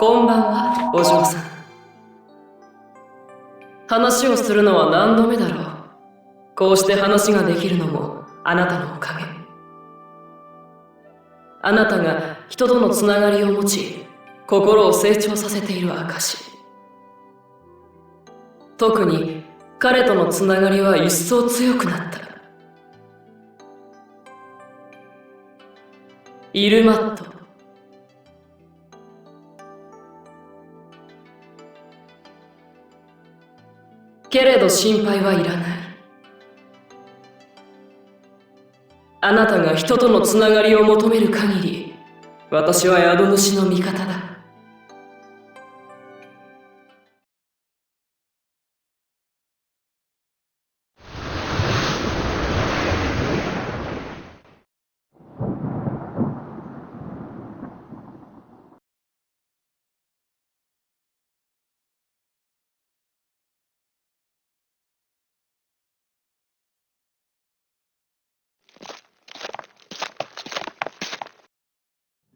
こんばんは、お嬢さん。話をするのは何度目だろう。こうして話ができるのもあなたのおかげ。あなたが人とのつながりを持ち、心を成長させている証。特に彼とのつながりは一層強くなった。イルマット。けれど心配はいらない。あなたが人とのつながりを求める限り、私は宿主の味方だ。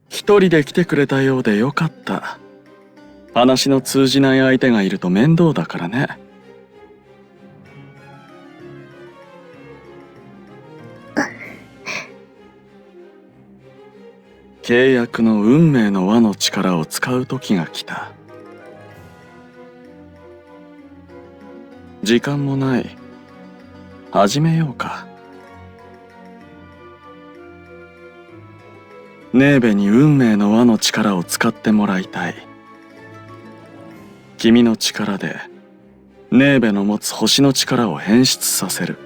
一人で来てくれたようでよかった。話の通じない相手がいると面倒だからね。契約の運命の輪の力を使う時が来た。時間もない。始めようか。ネーベに運命の輪の力を使ってもらいたい。君の力でネーベの持つ星の力を変質させる。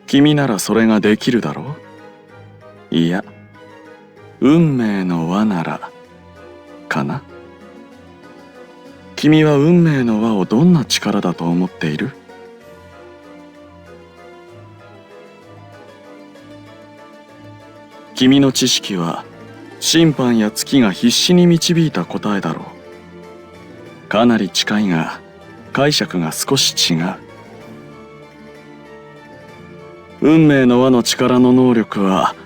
君ならそれができるだろう？いや、運命の輪ならかな。君は運命の輪をどんな力だと思っている？君の知識は審判や月が必死に導いた答えだろう。かなり近いが解釈が少し違う。運命の輪の力の能力は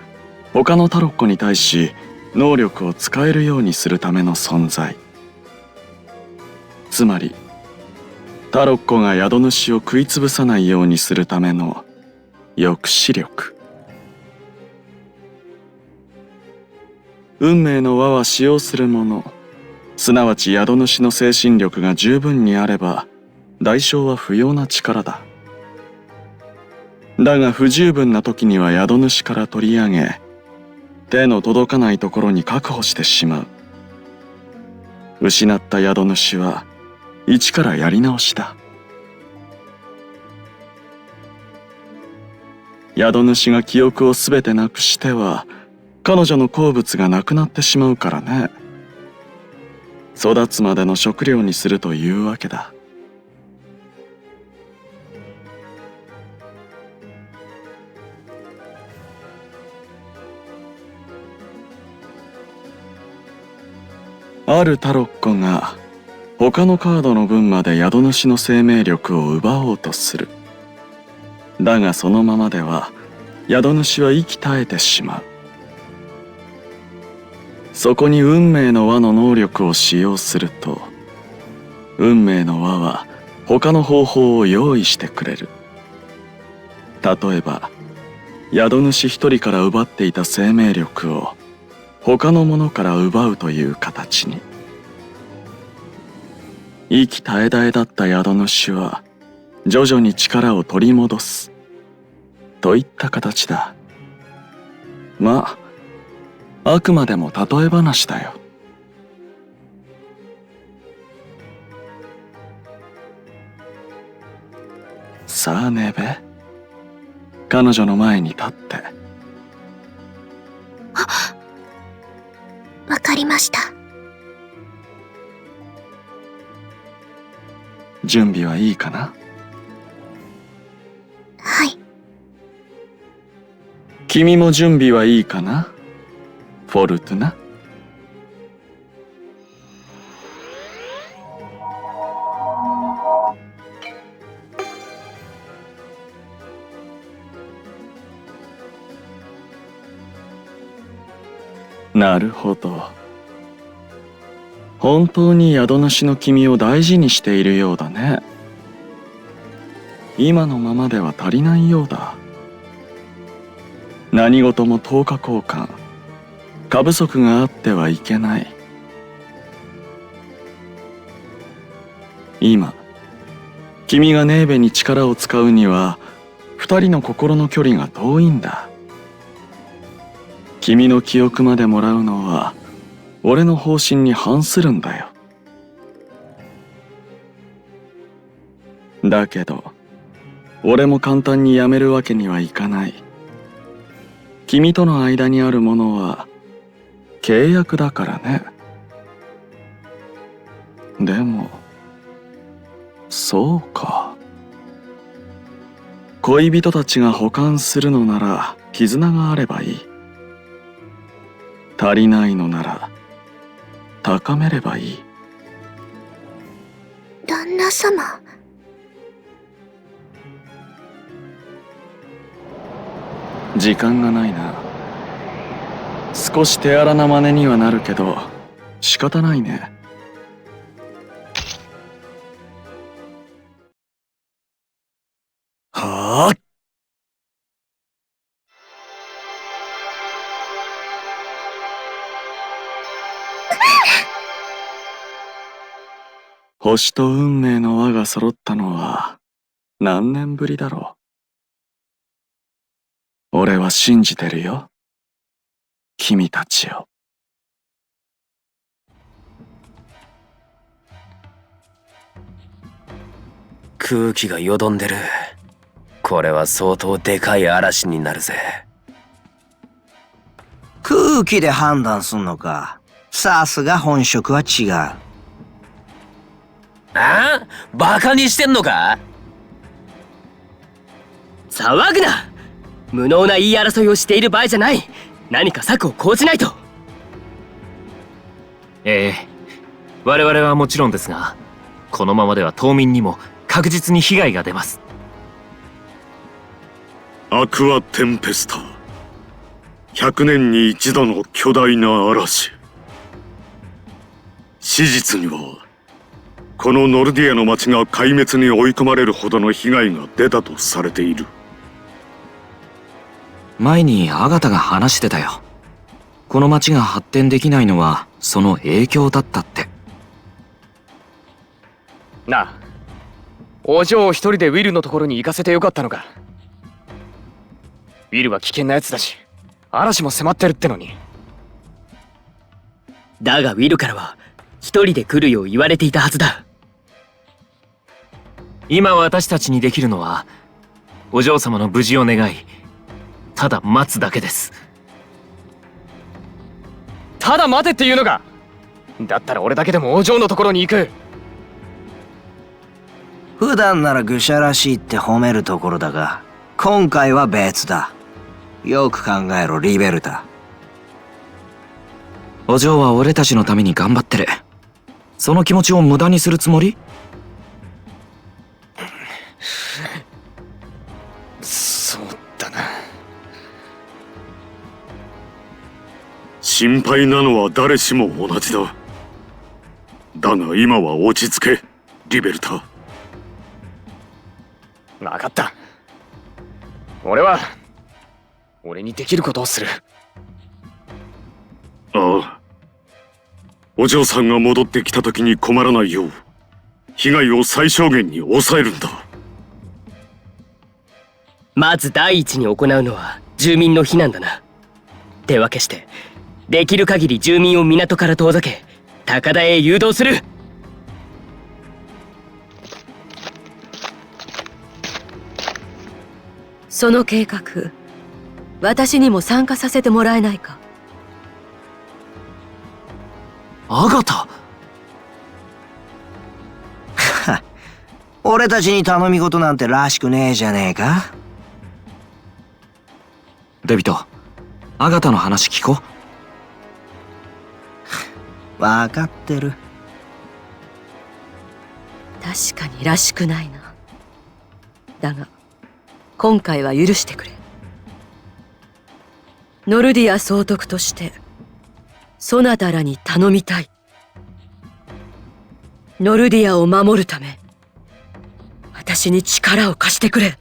他のタロッコに対し能力を使えるようにするための存在。つまりタロッコが宿主を食いつぶさないようにするための抑止力。運命の輪は使用するもの、すなわち宿主の精神力が十分にあれば代償は不要な力だ。だが不十分な時には宿主から取り上げ、手の届かないところに確保してしまう。失った宿主は一からやり直しだ。宿主が記憶をすべてなくしては彼女の好物がなくなってしまうからね。育つまでの食料にするというわけだ。あるタロッコが他のカードの分まで宿主の生命力を奪おうとする。だがそのままでは宿主は息絶えてしまう。そこに運命の輪の能力を使用すると、運命の輪は他の方法を用意してくれる。例えば宿主一人から奪っていた生命力を他の者から奪うという形に。息絶え絶えだった宿主は徐々に力を取り戻すといった形だ。まあ、あくまでも例え話だよ。さあネベ、彼女の前に立って。わかりました。準備はいいかな？はい。君も準備はいいかな？フォルトゥナ。なるほど。本当に宿主の君を大事にしているようだね。今のままでは足りないようだ。何事も10日交換、過不足があってはいけない。今、君がネーベに力を使うには、二人の心の距離が遠いんだ。君の記憶までもらうのは、俺の方針に反するんだよ。だけど、俺も簡単にやめるわけにはいかない。君との間にあるものは、契約だからね。でも、そうか。恋人たちが補完するのなら絆があればいい。足りないのなら高めればいい。旦那様。時間がないな。少し手荒な真似にはなるけど仕方ないね。はあ。星と運命の輪が揃ったのは何年ぶりだろう。俺は信じてるよ。君たちを。空気がよどんでる。これは相当でかい嵐になるぜ。空気で判断すんのか。さすが本職は違う。あ？バカにしてんのか？騒ぐな！無能な言い争いをしている場合じゃない。何か策を講じないと。我々はもちろんですが、このままでは島民にも確実に被害が出ます。アクアテンペスタ、100年に一度の巨大な嵐。史実にはこのノルディアの町が壊滅に追い込まれるほどの被害が出たとされている。前にアガタが話してたよ。この町が発展できないのはその影響だったって。なあ、お嬢を一人でウィルのところに行かせてよかったのか。ウィルは危険なやつだし、嵐も迫ってるってのに。だがウィルからは一人で来るよう言われていたはずだ。今私たちにできるのは、お嬢様の無事を願い、ただ待つだけです。ただ待てっていうのか。だったら俺だけでもお嬢のところに行く。普段なら愚者らしいって褒めるところだが、今回は別だ。よく考えろ、リベルタ。お嬢は俺たちのために頑張ってる。その気持ちを無駄にするつもり？そうだな。心配なのは誰しも同じだ。だが今は落ち着け、リベルタ。分かった。俺にできることをする。ああ。お嬢さんが戻ってきた時に困らないよう、被害を最小限に抑えるんだ。まず第一に行うのは住民の避難だな。手分けしてできる限り住民を港から遠ざけ、高台へ誘導する。その計画、私にも参加させてもらえないか。アガタ。俺たちに頼み事なんてらしくねえじゃねえか。デビト、アガタの話聞こう。わかってる。確かにらしくないな。だが今回は許してくれ。ノルディア総督としてそなたらに頼みたい。ノルディアを守るため、私に力を貸してくれ。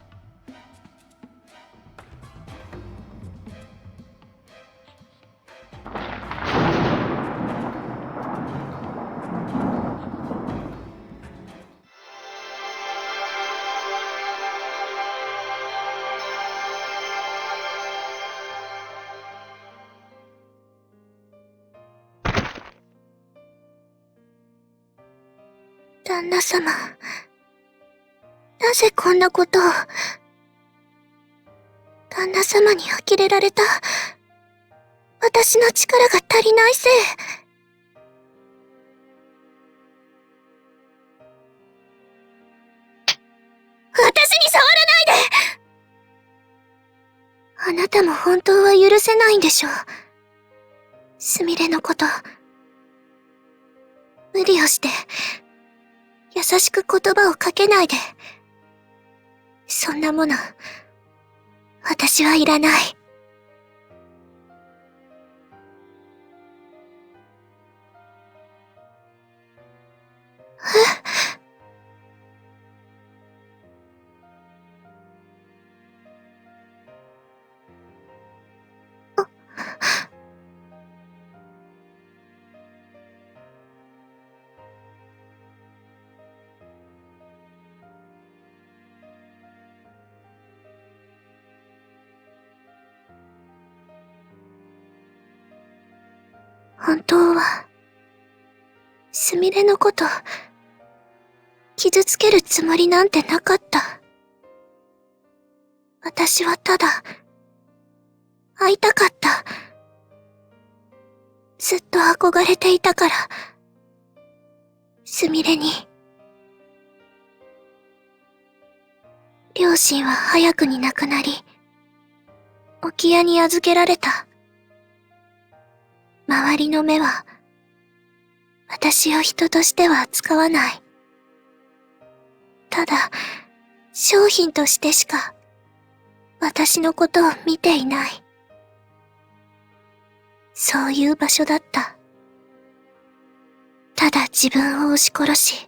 旦那様、なぜこんなことを。旦那様に呆れられた。私の力が足りないせい。私に触らないで。あなたも本当は許せないんでしょう。すみれのこと。無理をして、優しく言葉をかけないで。そんなもの、私はいらない。本当は、すみれのこと、傷つけるつもりなんてなかった。私はただ、会いたかった。ずっと憧れていたから、すみれに。両親は早くに亡くなり、置屋に預けられた。周りの目は、私を人としては扱わない。ただ、商品としてしか、私のことを見ていない。そういう場所だった。ただ自分を押し殺し、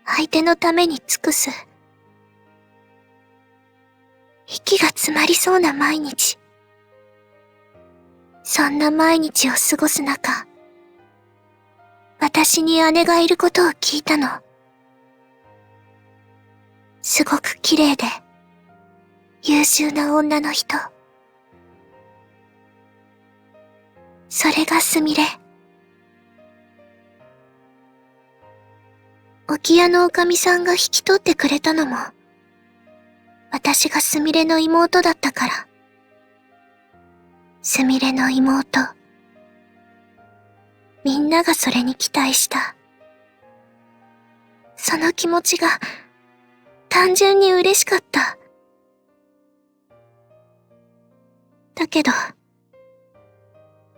相手のために尽くす。息が詰まりそうな毎日。そんな毎日を過ごす中、私に姉がいることを聞いたの。すごく綺麗で、優秀な女の人。それがすみれ。置屋のおかみさんが引き取ってくれたのも、私がすみれの妹だったから。すみれの妹。みんながそれに期待した。その気持ちが単純に嬉しかった。だけど、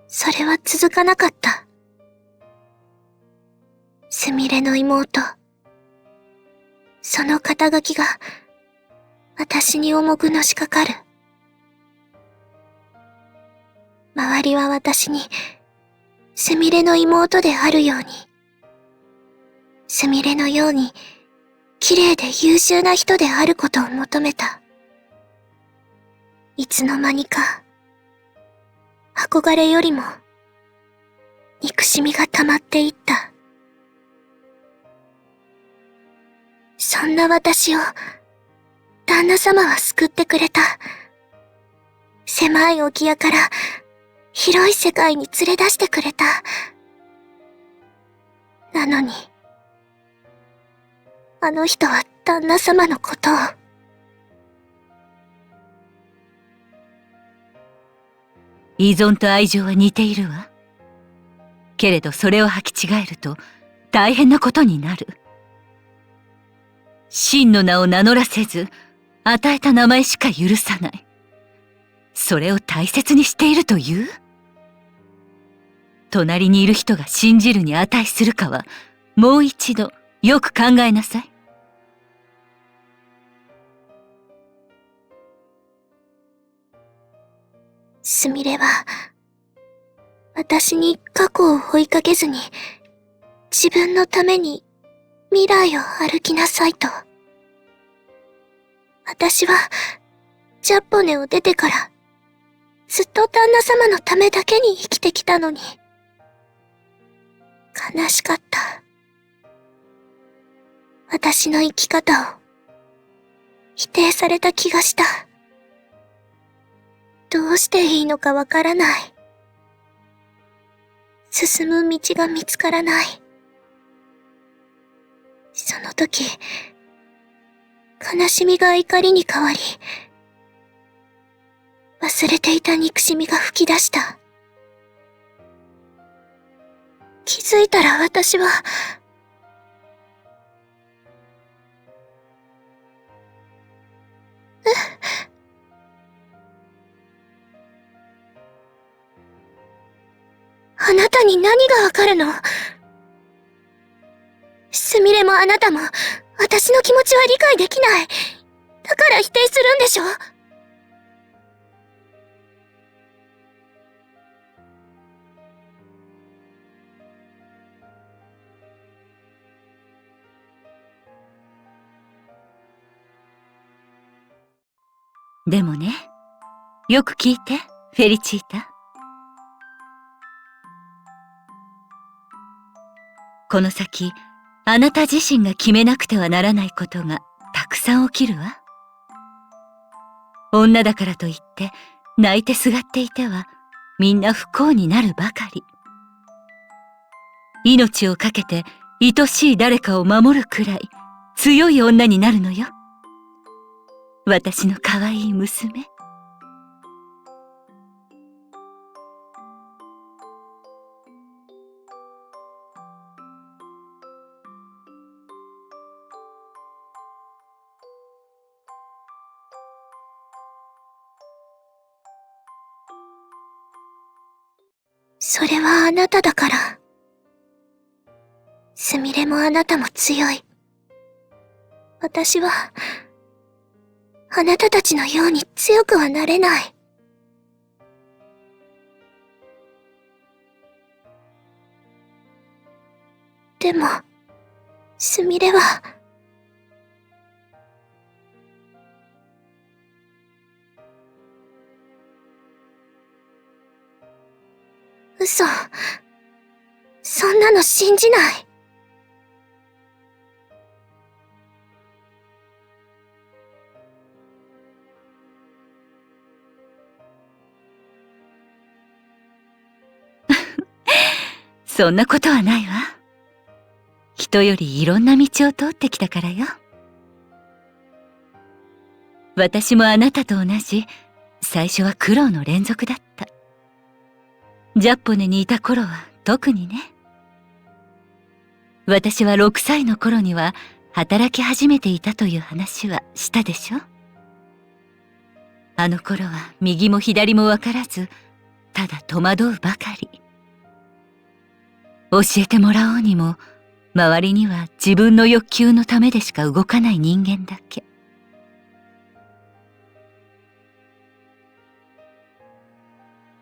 それは続かなかった。すみれの妹。その肩書きが私に重くのしかかる。周りは私にすみれの妹であるように、すみれのように綺麗で優秀な人であることを求めた。いつの間にか憧れよりも憎しみが溜まっていった。そんな私を旦那様は救ってくれた。狭い置屋から広い世界に連れ出してくれた。なのに、あの人は旦那様のことを。依存と愛情は似ているわ。けれどそれを履き違えると大変なことになる。真の名を名乗らせず、与えた名前しか許さない。それを大切にしているという？隣にいる人が信じるに値するかは、もう一度よく考えなさい。すみれは、私に過去を追いかけずに、自分のために未来を歩きなさいと。私は、ジャポネを出てから、ずっと旦那様のためだけに生きてきたのに、悲しかった。私の生き方を、否定された気がした。どうしていいのかわからない。進む道が見つからない。その時、悲しみが怒りに変わり、忘れていた憎しみが吹き出した。気づいたら私は、あなたに何がわかるの？すみれもあなたも、私の気持ちは理解できない。だから否定するんでしょ？でもね、よく聞いて、フェリチータ。この先、あなた自身が決めなくてはならないことがたくさん起きるわ。女だからといって泣いてすがっていてはみんな不幸になるばかり。命を懸けて愛しい誰かを守るくらい強い女になるのよ。私の可愛い娘。それはあなただから。すみれもあなたも強い。私は、あなたたちのように強くはなれない。でも、すみれは、嘘。そんなの信じない。そんなことはないわ。人よりいろんな道を通ってきたからよ。私もあなたと同じ、最初は苦労の連続だった。ジャッポネにいた頃は特にね。私は6歳の頃には働き始めていたという話はしたでしょ？あの頃は右も左もわからず、ただ戸惑うばかり。教えてもらおうにも、周りには自分の欲求のためでしか動かない人間だけ。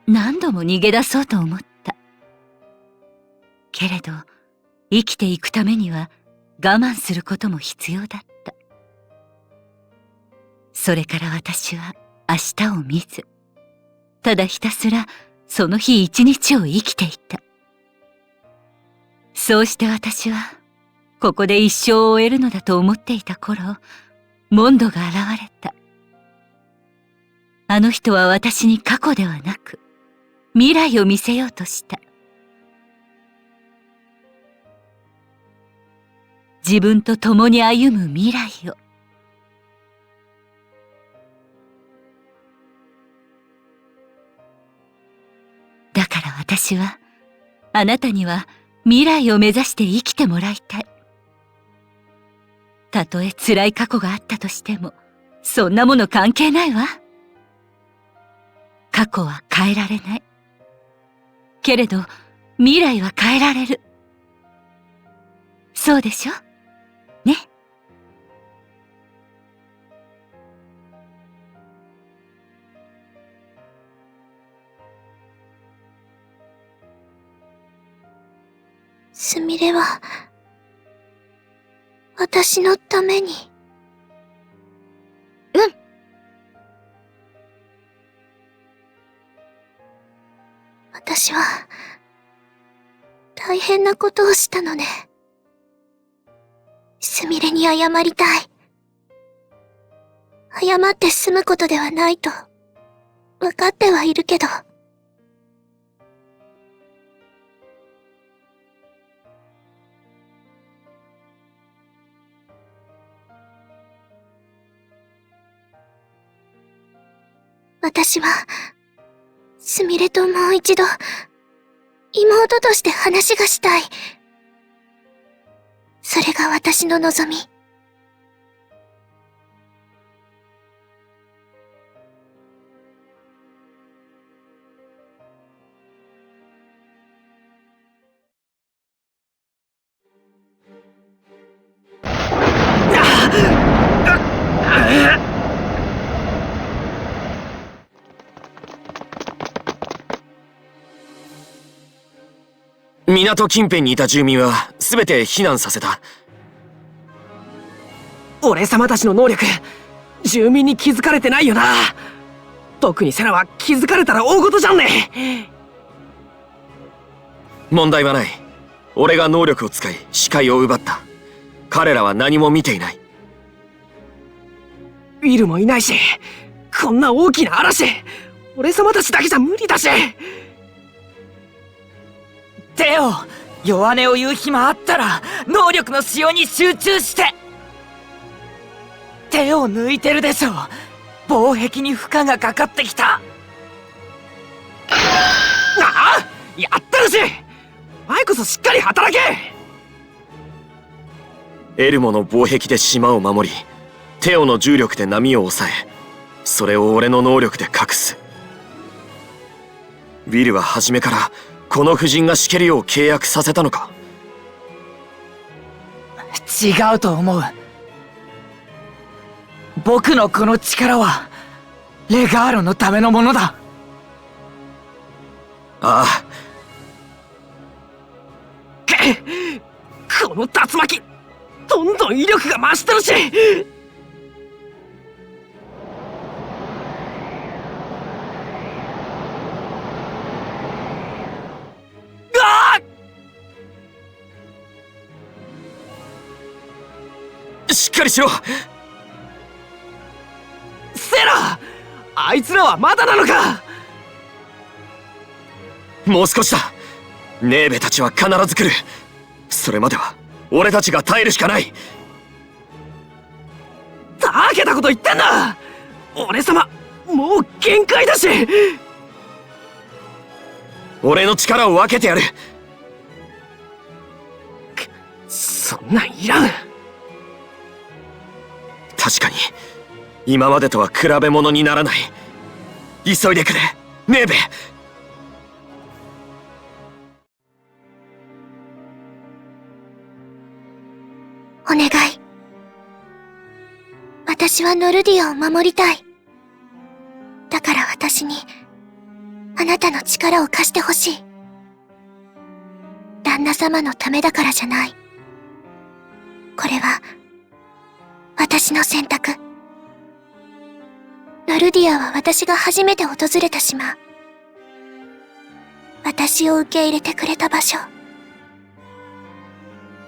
何度も逃げ出そうと思った。けれど、生きていくためには我慢することも必要だった。それから私は明日を見ず、ただひたすらその日一日を生きていた。そうして私は、ここで一生を終えるのだと思っていた頃、モンドが現れた。あの人は私に過去ではなく、未来を見せようとした。自分と共に歩む未来を。だから私は、あなたには未来を目指して生きてもらいたい。たとえ辛い過去があったとしても、そんなもの関係ないわ。過去は変えられない。けれど、未来は変えられる。そうでしょ？ね。すみれは、私のために。うん。私は、大変なことをしたのね。すみれに謝りたい。謝って済むことではないと、わかってはいるけど。私は、すみれともう一度、妹として話がしたい。それが私の望み。港近辺にいた住民は全て避難させた。俺様たちの能力、住民に気づかれてないよな。特にセナは気づかれたら大事じゃんね。問題はない。俺が能力を使い視界を奪った。彼らは何も見ていない。ウィルもいないし、こんな大きな嵐、俺様たちだけじゃ無理だし。テオ、弱音を言う暇あったら能力の使用に集中して。手を抜いてるでしょ。防壁に負荷がかかってきた。ああ、やってるし。前こそしっかり働け。エルモの防壁で島を守り、テオの重力で波を抑え、それを俺の能力で隠す。ウィルは初めからこの夫人がしけるよう契約させたのか。違うと思う。僕のこの力はレガーロのためのものだ。ああ。この竜巻、どんどん威力が増してるし。しっかりしろ。セラ、あいつらはまだなのか。もう少しだ。ネーベたちは必ず来る。それまでは俺たちが耐えるしかない。たけたこと言ってんだ。俺様もう限界だし。俺の力を分けてやる。そんなんいらん。確かに今までとは比べ物にならない。急いでくれネーベ。お願い。私はノルディアを守りたい。だから私にあなたの力を貸してほしい。旦那様のためだからじゃない。これは私の選択。ノルディアは私が初めて訪れた島。私を受け入れてくれた場所。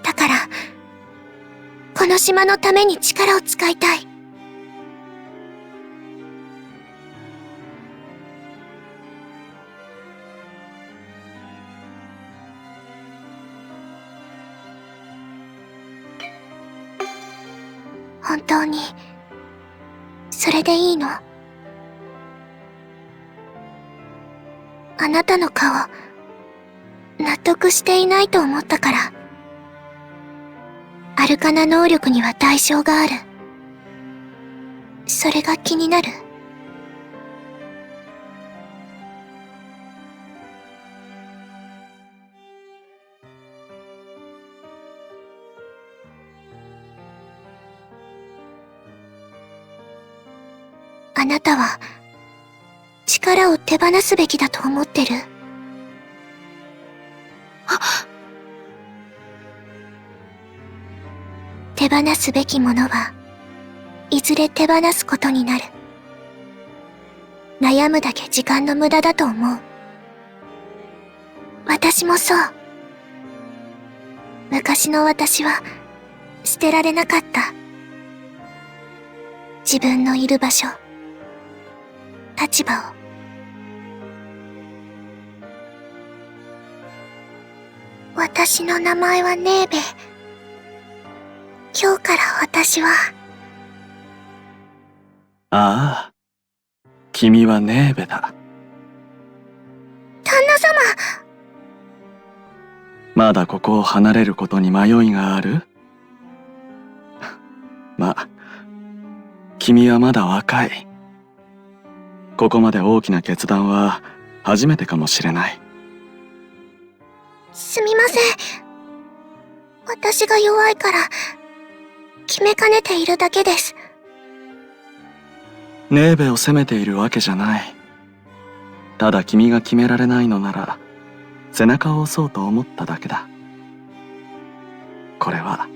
だから、この島のために力を使いたい。本当に、それでいいの？あなたの顔、納得していないと思ったから。アルカナ能力には代償がある。それが気になる。あなたは力を手放すべきだと思ってる？手放すべきものはいずれ手放すことになる。悩むだけ時間の無駄だと思う。私もそう。昔の私は捨てられなかった。自分のいる場所、立場を。私の名前はネーベ。今日から私は。ああ、君はネーベだ。旦那様。まだここを離れることに迷いがある？まあ、君はまだ若い。ここまで大きな決断は初めてかもしれない。すみません。私が弱いから決めかねているだけです。ネーベを責めているわけじゃない。ただ君が決められないのなら背中を押そうと思っただけだ。これは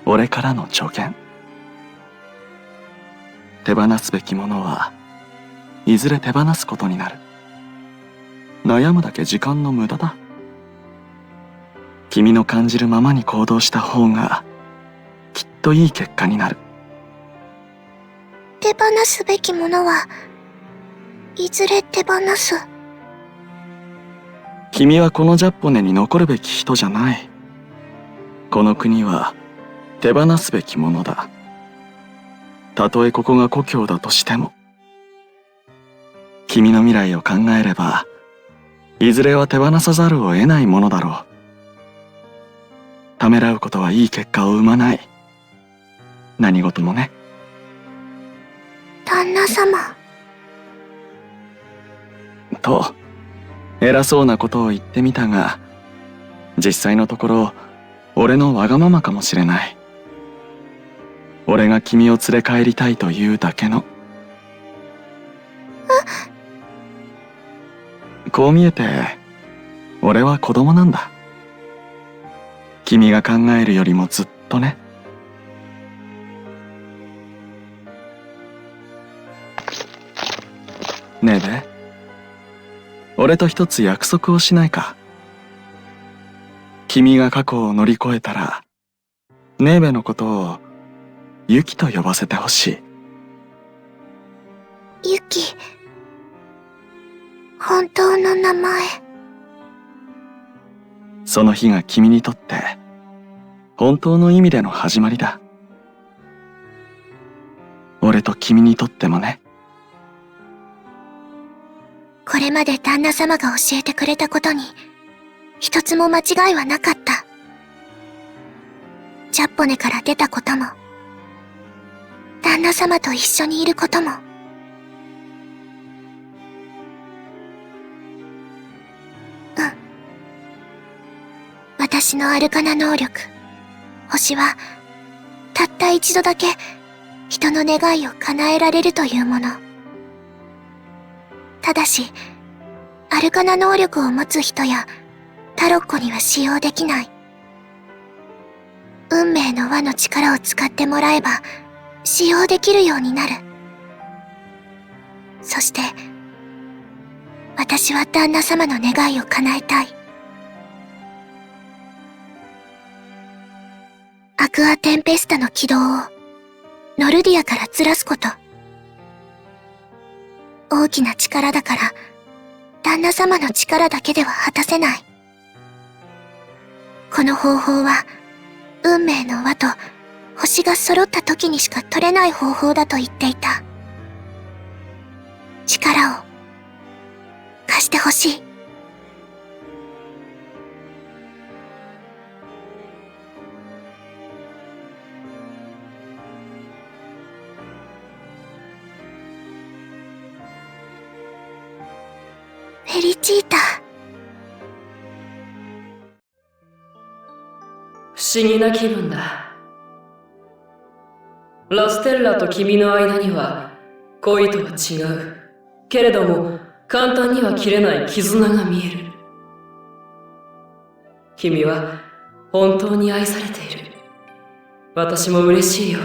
俺からの助言。手放すべきものはいずれ手放すことになる。悩むだけ時間の無駄だ。君の感じるままに行動した方がきっといい結果になる。手放すべきものはいずれ手放す。君はこのジャッポネに残るべき人じゃない。この国は手放すべきものだ。たとえここが故郷だとしても。君の未来を考えればいずれは手放さざるを得ないものだろう。ためらうことはいい結果を生まない。何事もね。旦那様。と偉そうなことを言ってみたが、実際のところ俺のわがままかもしれない。俺が君を連れ帰りたいというだけの。こう見えて俺は子供なんだ。君が考えるよりもずっとね。ねえべ、俺と一つ約束をしないか。君が過去を乗り越えたらネーベのことをユキと呼ばせてほしい。ユキ。本当の名前。その日が君にとって本当の意味での始まりだ。俺と君にとってもね。これまで旦那様が教えてくれたことに一つも間違いはなかった。ジャッポネから出たことも、旦那様と一緒にいることも。私のアルカナ能力、星は、たった一度だけ人の願いを叶えられるというもの。ただし、アルカナ能力を持つ人やタロッコには使用できない。運命の輪の力を使ってもらえば、使用できるようになる。そして、私は旦那様の願いを叶えたい。アクアテンペスタの軌道をノルディアからずらすこと。大きな力だから、旦那様の力だけでは果たせない。この方法は、運命の輪と星が揃った時にしか取れない方法だと言っていた。力を貸してほしい。フェリチータ。不思議な気分だ。ラステッラと君の間には恋とは違う。けれども簡単には切れない絆が見える。君は本当に愛されている。私も嬉しいよ。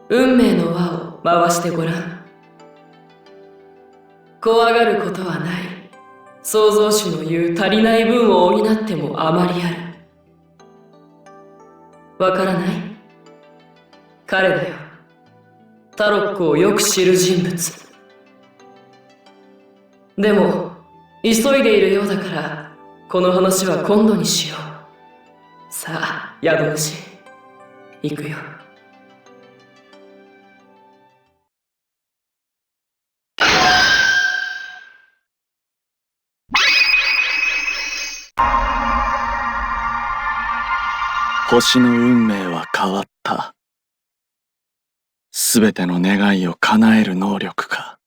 運命の輪を回してごらん。怖がることはない。創造主の言う足りない分を補ってもあまりある。わからない？彼だよ。タロックをよく知る人物。でも、急いでいるようだから、この話は今度にしよう。さあ、宿主、行くよ。星の運命は変わった。すべての願いを叶える能力か。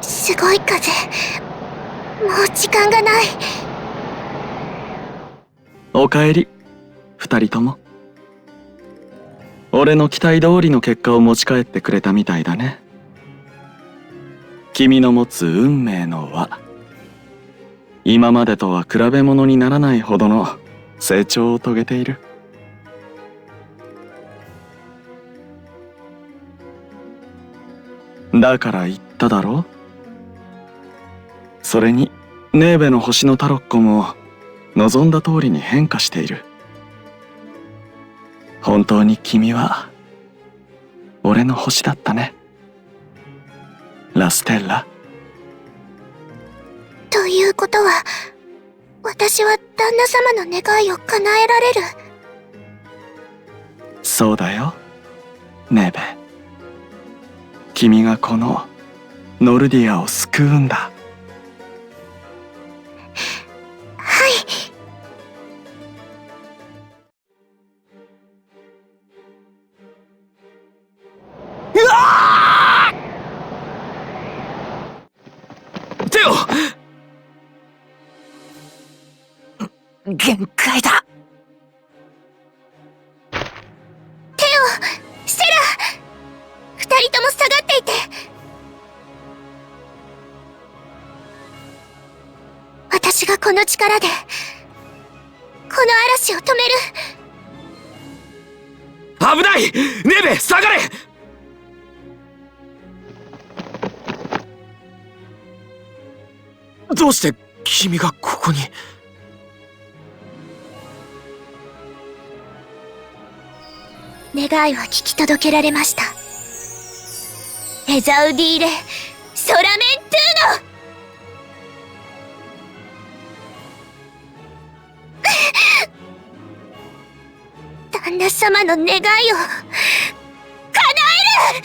すごい風。もう時間がない。おかえり、二人とも。俺の期待通りの結果を持ち帰ってくれたみたいだね。君の持つ運命の輪。今までとは比べ物にならないほどの成長を遂げている。だから言っただろう。それに、ネーベの星のタロッコも望んだ通りに変化している。本当に君は俺の星だったね。ラステッラ。ということは、私は旦那様の願いを叶えられる。そうだよ、ネーベ。君がこのノルディアを救うんだ。はい。うわー！テオ！限界だ。テオ、セラ、二人とも下がっていて。私がこの力で、この嵐を止める。危ない！ネベ、下がれ！どうして君がここに？願いは聞き届けられました。エザウディーレ・ソラメントゥーノ。旦那様の願いを叶え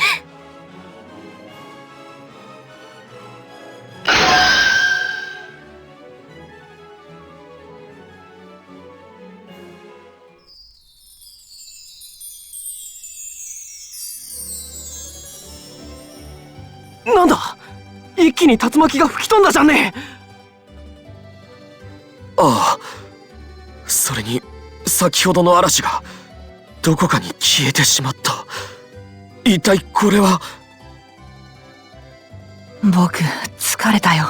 る。なんだ！一気に竜巻が吹き飛んだじゃんねえ。ああ、それに先ほどの嵐がどこかに消えてしまった。一体これは。僕疲れたよ。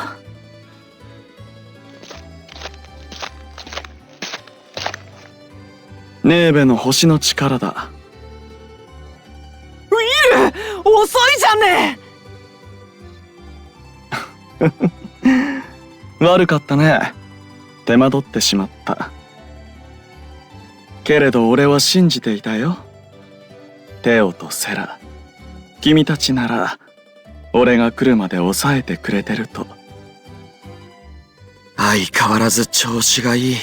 ネーベの星の力だ。ウィル、遅いじゃんね悪かったね。手間取ってしまった。けれど俺は信じていたよ。テオとセラ、君たちなら俺が来るまで抑えてくれてると。相変わらず調子がいい。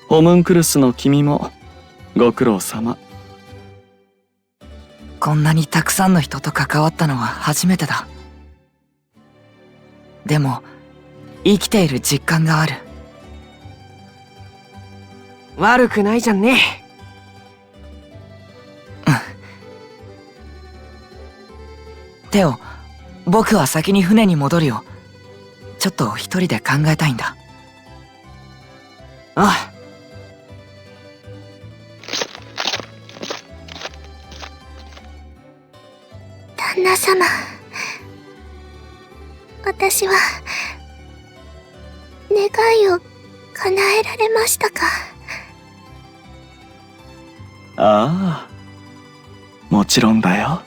ホムンクルスの君もご苦労様。こんなにたくさんの人と関わったのは初めてだ。でも生きている実感がある。悪くないじゃんね。テオ、僕は先に船に戻るよ。ちょっと一人で考えたいんだ。ああ。旦那様、私は、願いを叶えられましたか？ああ、もちろんだよ。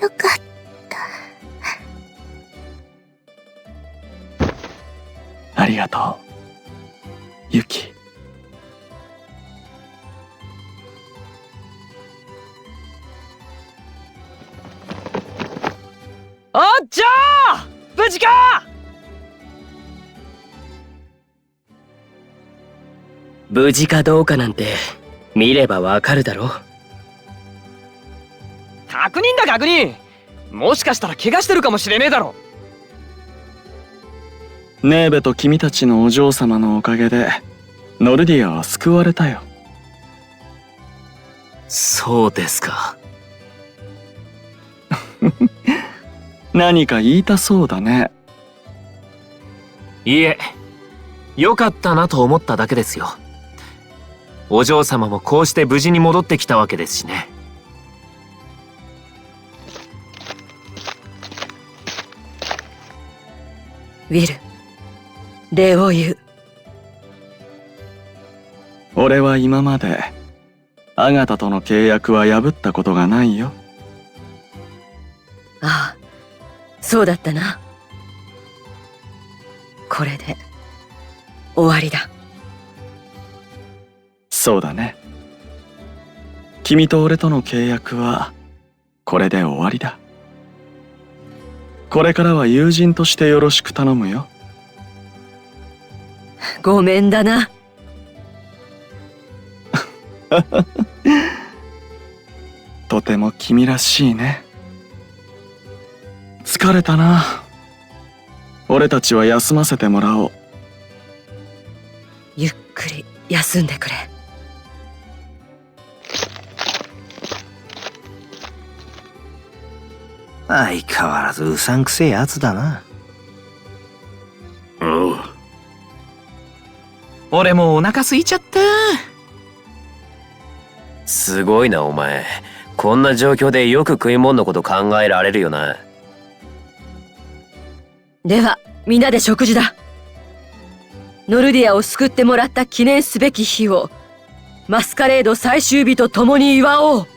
よかった。ありがとう、ユキ。おっちゃー、無事か？無事かどうかなんて見ればわかるだろ。確認だ確認。もしかしたら怪我してるかもしれねえだろ。ネーベと君たちのお嬢様のおかげでノルディアは救われたよ。そうですか。何か言いたそうだね。いえ、よかったなと思っただけですよ。お嬢様もこうして無事に戻ってきたわけですしね。ウィル、礼を言う。俺は今までアガタとの契約は破ったことがないよ。ああ、そうだったな。これで終わりだ。そうだね。君と俺との契約はこれで終わりだ。これからは友人としてよろしく頼むよ。ごめんだな。とても君らしいね。疲れたな。俺たちは休ませてもらおう。ゆっくり休んでくれ。相変わらずうさんくせえやつだな。俺もお腹空いちゃった。すごいなお前。こんな状況でよく食い物のこと考えられるよな。では皆で食事だ。ノルディアを救ってもらった記念すべき日をマスカレード最終日と共に祝おう。